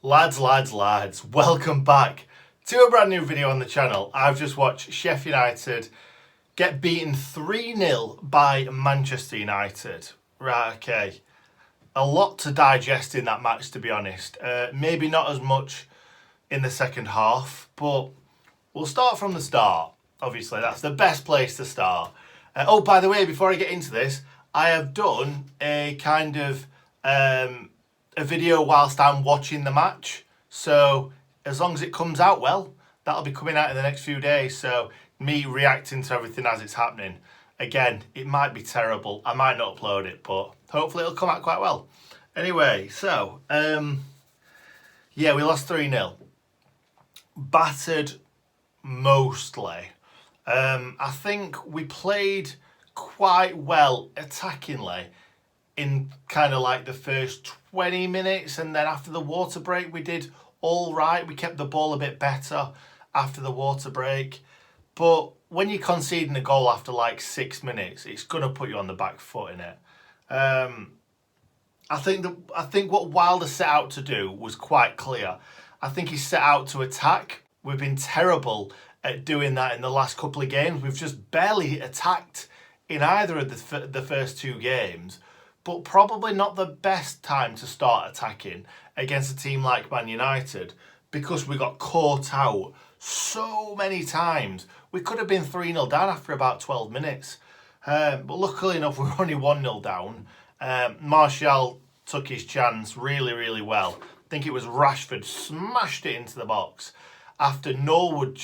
Lads, welcome back to a brand new video on the channel. I've just watched Sheffield United get beaten 3-0 by Manchester United. Right, okay. A lot to digest in that match, to be honest. Maybe not as much in the second half, but we'll start from the start. Obviously, that's the best place to start. Oh, by the way, before I get into this, I have done a kind of a video whilst I'm watching the match. So as long as it comes out well, that'll be coming out in the next few days. So me reacting to everything as it's happening. Again, it might be terrible. I might not upload it, but hopefully it'll come out quite well. Anyway, so yeah, we lost 3-0. Battered mostly. I think we played quite well attackingly in kind of like the first 20 minutes, and then after the water break we did all right. We kept the ball a bit better after the water break, but when you're conceding a goal after like 6 minutes, it's going to put you on the back foot in it. I think what Wilder set out to do was quite clear. I think he set out to attack. We've been terrible at doing that in the last couple of games. We've just barely attacked in either of the first two games, but probably not the best time to start attacking against a team like Man United, because we got caught out so many times. We could have been 3-0 down after about 12 minutes. But luckily enough, we were only 1-0 down. Martial took his chance really well. I think it was Rashford smashed it into the box after Norwood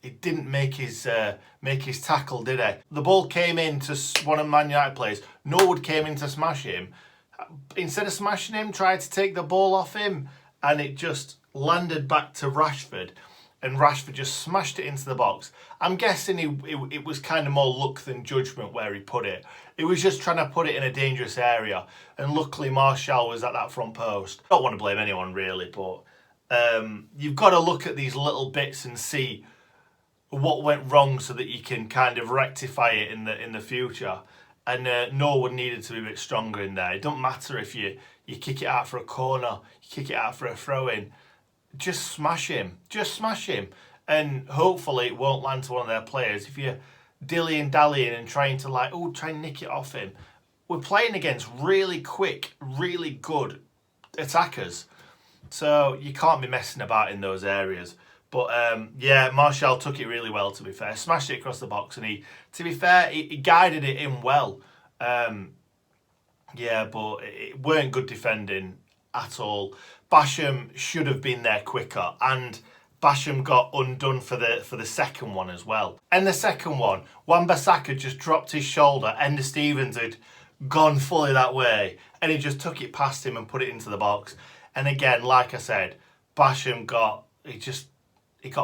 he didn't make his tackle, did he? The ball came in to one of Man United players. Norwood came in to smash him. Instead of smashing him, tried to take the ball off him, and it just landed back to Rashford, and Rashford just smashed it into the box. I'm guessing it was kind of more luck than judgment where he put it. He was just trying to put it in a dangerous area, and luckily Martial was at that front post. I don't want to blame anyone really, but you've got to look at these little bits and see what went wrong so that you can kind of rectify it in the future. And Norwood needed to be a bit stronger in there. It don't matter if you kick it out for a corner, you kick it out for a throw-in. Just smash him. Just smash him. And hopefully it won't land to one of their players. If you're dilly-dallying and trying to try and nick it off him. We're playing against really quick, really good attackers. So you can't be messing about in those areas. But yeah, Martial took it really well, to be fair. Smashed it across the box, and he guided it in well. Yeah, but it weren't good defending at all. Basham should have been there quicker, and Basham got undone for the second one as well. And the second one, Wan-Bissaka just dropped his shoulder, and Stevens had gone fully that way, and he just took it past him and put it into the box. And again, like I said, Basham got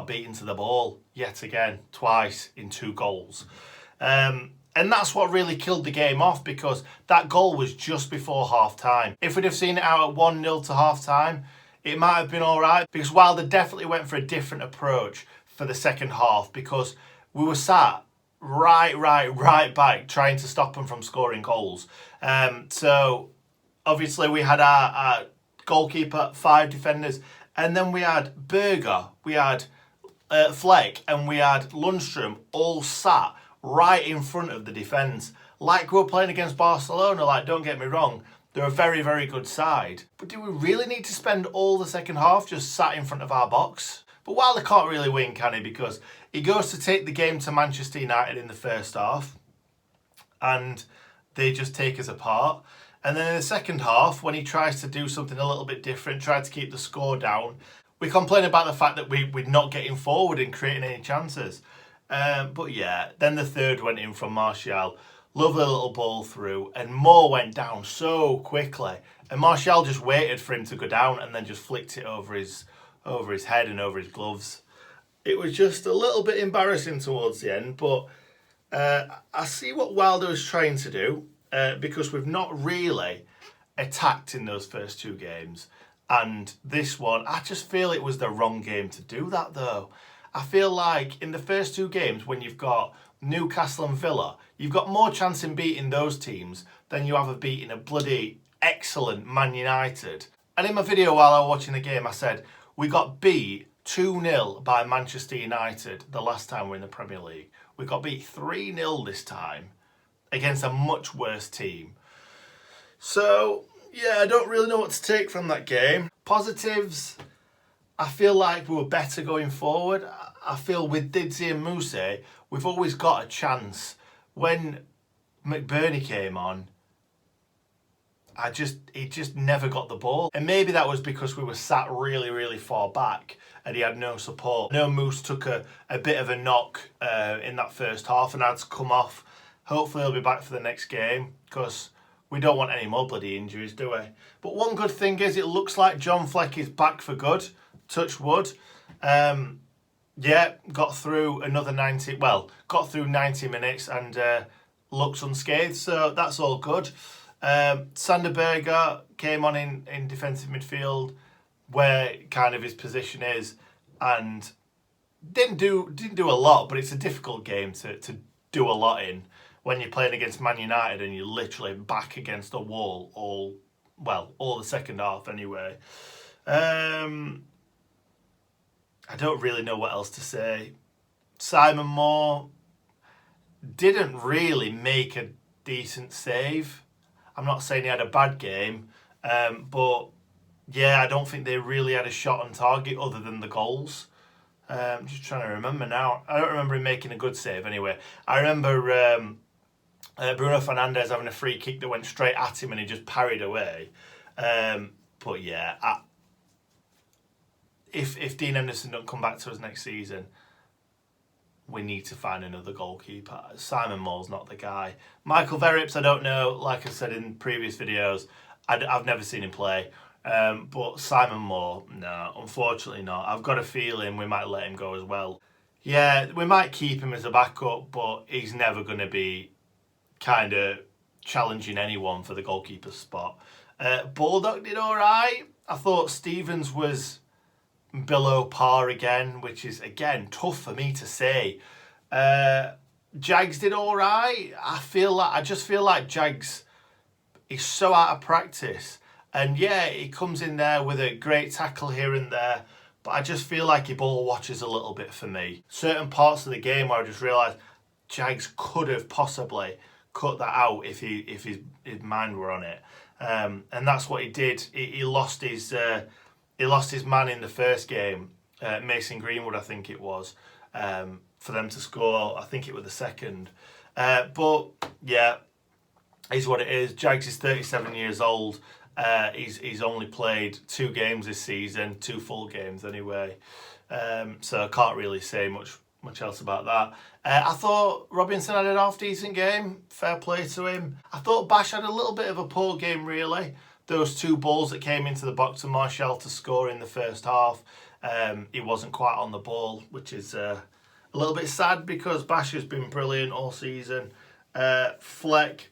beaten to the ball yet again, twice in 2 goals. And that's what really killed the game off, because that goal was just before half-time. If we'd have seen it out at 1-0 to half-time, it might have been all right, because Wilder definitely went for a different approach for the second half, because we were sat right back trying to stop them from scoring goals. So obviously we had our goalkeeper, 5 defenders, and then we had Berger, we had Fleck, and we had Lundstrom all sat right in front of the defence. Like we were playing against Barcelona, don't get me wrong, they're a very good side. But do we really need to spend all the second half just sat in front of our box? But Wilder can't really win, can he? Because he goes to take the game to Manchester United in the first half, and they just take us apart. And then in the second half, when he tries to do something a little bit different, try to keep the score down, we complain about the fact that we're not getting forward and creating any chances. But yeah, then the third went in from Martial. Lovely little ball through, and Moore went down so quickly. And Martial just waited for him to go down and then just flicked it over his head and over his gloves. It was just a little bit embarrassing towards the end, but I see what Wilder is trying to do. Because we've not really attacked in those first 2 games. And this one, I just feel it was the wrong game to do that, though. I feel like in the first 2 games, when you've got Newcastle and Villa, you've got more chance in beating those teams than you have of beating a bloody excellent Man United. And in my video while I was watching the game, I said, we got beat 2-0 by Manchester United the last time we were in the Premier League. We got beat 3-0 this time against a much worse team. So, yeah, I don't really know what to take from that game. Positives, I feel like we were better going forward. I feel with Didsey and Mousse, we've always got a chance. When McBurney came on, he just never got the ball. And maybe that was because we were sat really, really far back and he had no support. I know Moose took a bit of a knock in that first half and had to come off. Hopefully he'll be back for the next game because we don't want any more bloody injuries, do we? But one good thing is it looks like John Fleck is back for good. Touch wood. Yeah, got through 90 minutes and looks unscathed, so that's all good. Sander Berger came on in defensive midfield where kind of his position is and didn't do a lot, but it's a difficult game to do a lot in when you're playing against Man United and you're literally back against a wall all the second half anyway. I don't really know what else to say. Simon Moore didn't really make a decent save. I'm not saying he had a bad game, but yeah, I don't think they really had a shot on target other than the goals. I'm just trying to remember now. I don't remember him making a good save anyway. I remember Bruno Fernandes having a free kick that went straight at him and he just parried away. But yeah, if Dean Henderson don't come back to us next season, we need to find another goalkeeper. Simon Moore's not the guy. Michael Verrips, I don't know. Like I said in previous videos, I've never seen him play. But Simon Moore, no, unfortunately not. I've got a feeling we might let him go as well. Yeah, we might keep him as a backup, but he's never going to be kind of challenging anyone for the goalkeeper spot. Baldock did all right. I thought Stevens was below par again, which is, again, tough for me to say. Jags did all right. I just feel like Jags is so out of practice. And yeah, he comes in there with a great tackle here and there, but I just feel like he ball watches a little bit for me. Certain parts of the game where I just realised Jags could have possibly cut that out if his mind were on it. And that's what he did. He lost his man in the first game, Mason Greenwood, I think it was, for them to score. I think it was the second. But yeah, is what it is. Jags is 37 years old. He's only played 2 games this season, 2 full games anyway. So I can't really say much else about that. I thought Robinson had an half-decent game. Fair play to him. I thought Bash had a little bit of a poor game, really. Those 2 balls that came into the box to Martial to score in the first half, he wasn't quite on the ball, which is a little bit sad because Bash has been brilliant all season. Fleck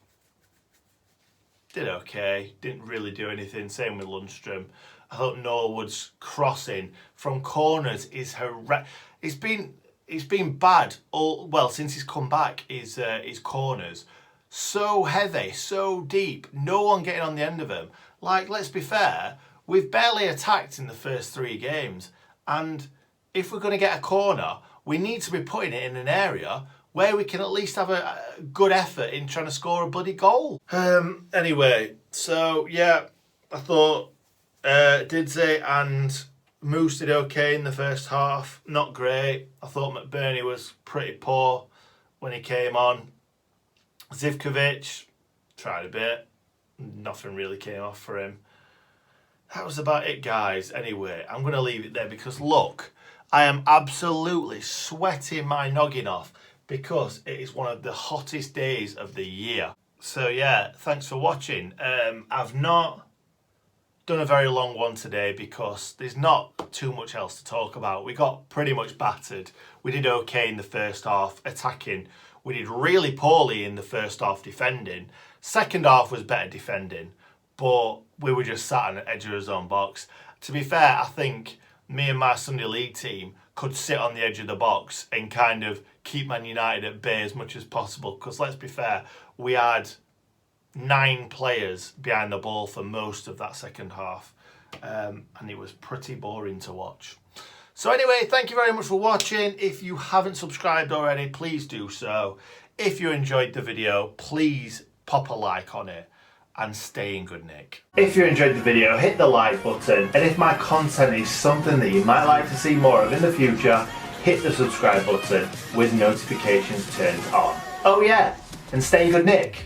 did okay, didn't really do anything. Same with Lundstrom. I thought Norwood's crossing from corners is horrendous. It's been bad since he's come back. His corners so heavy, so deep, no one getting on the end of them. Like, let's be fair, we've barely attacked in the first 3 games, and if we're going to get a corner, we need to be putting it in an area where we can at least have a good effort in trying to score a bloody goal. Anyway, so yeah, I thought Didsey and Moose did okay in the first half. Not great. I thought McBurney was pretty poor when he came on. Zivkovic tried a bit. Nothing really came off for him. That was about it, guys. Anyway, I'm going to leave it there because, look, I am absolutely sweating my noggin off because it is one of the hottest days of the year. So, yeah, thanks for watching. I've not done a very long one today because there's not too much else to talk about. We got pretty much battered. We did okay in the first half attacking. We did really poorly in the first half defending. Second half was better defending, but we were just sat on the edge of our own box. To be fair, I think me and my Sunday League team could sit on the edge of the box and kind of keep Man United at bay as much as possible. Because let's be fair, we had 9 players behind the ball for most of that second half. and it was pretty boring to watch. So anyway, thank you very much for watching. If you haven't subscribed already, please do so. If you enjoyed the video, please pop a like on it and stay in good nick. If you enjoyed the video, hit the like button, and if my content is something that you might like to see more of in the future, hit the subscribe button with notifications turned on. Oh yeah, and stay in good nick.